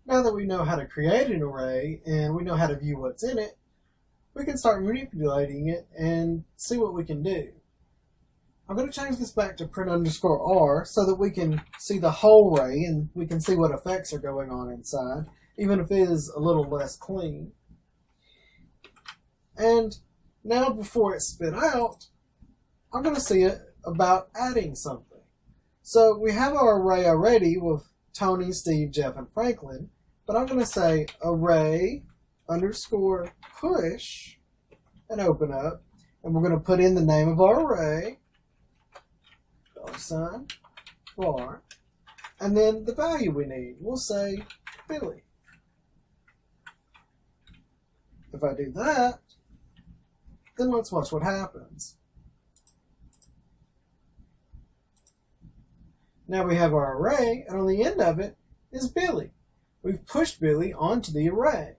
Now that we know how to create an array and we know how to view what's in it, we can start manipulating it and see what we can do. I'm going to change this back to print_r so that we can see the whole array and we can see what effects are going on inside, even if it is a little less clean. And now before it's spit out, I'm going to see it about adding something. So we have our array already with Tony, Steve, Jeff, and Franklin, but I'm going to say array underscore push and open up, and we're going to put in the name of our array, $var, and then the value we need. We'll say Billy. If I do that, then let's watch what happens. Now we have our array, and on the end of it is Billy. We've pushed Billy onto the array.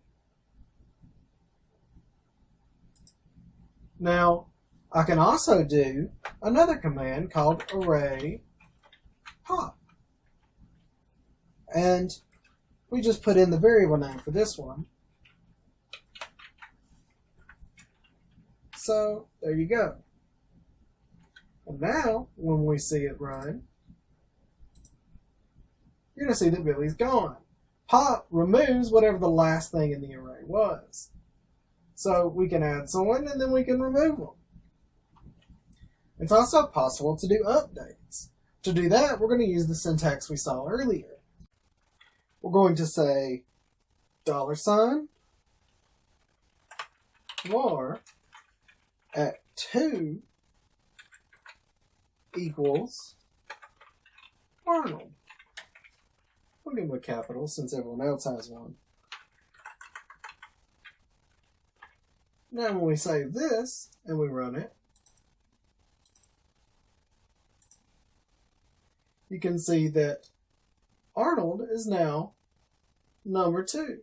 Now, I can also do another command called array pop. And we just put in the variable name for this one. So, there you go. And now, when we see it run, you're going to see that Billy's gone. Pop removes whatever the last thing in the array was. So we can add someone and then we can remove them. It's also possible to do updates. To do that, we're going to use the syntax we saw earlier. We're going to say $var at 2 equals Arnold. We'll give him a capital since everyone else has one. Now when we save this and we run it, you can see that Arnold is now number 2.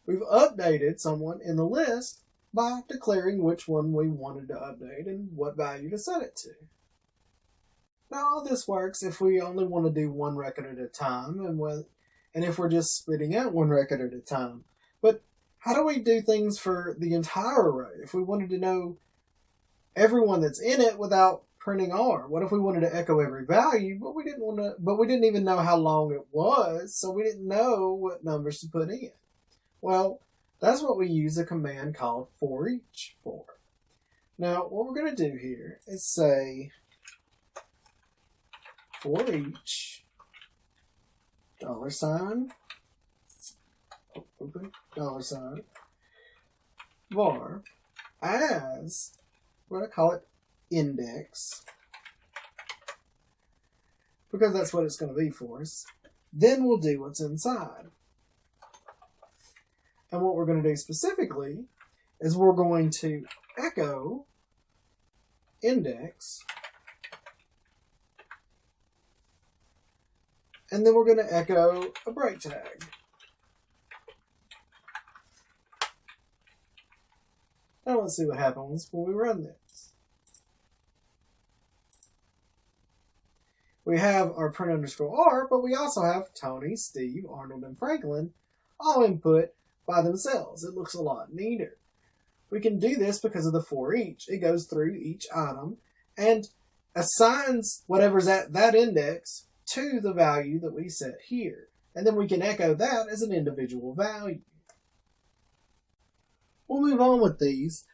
We've updated someone in the list by declaring which one we wanted to update and what value to set it to. Now all this works if we only want to do one record at a time and if we're just spitting out one record at a time. But how do we do things for the entire array? If we wanted to know everyone that's in it without printing R, what if we wanted to echo every value, but we didn't even know how long it was, so we didn't know what numbers to put in? Well, that's what we use a command called forEach for. Now, what we're going to do here is say forEach $var as, we're going to call it index, because that's what it's going to be for us. Then we'll do what's inside. And what we're going to do specifically is we're going to echo index, and then we're going to echo a break tag. Now let's see what happens when we run this. We have our print_r, but we also have Tony, Steve, Arnold, and Franklin all input by themselves. It looks a lot neater. We can do this because of the forEach. It goes through each item and assigns whatever's at that index to the value that we set here. And then we can echo that as an individual value. We'll move on with these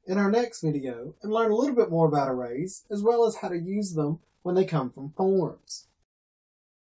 in our next video and learn a little bit more about arrays, as well as how to use them when they come from forms.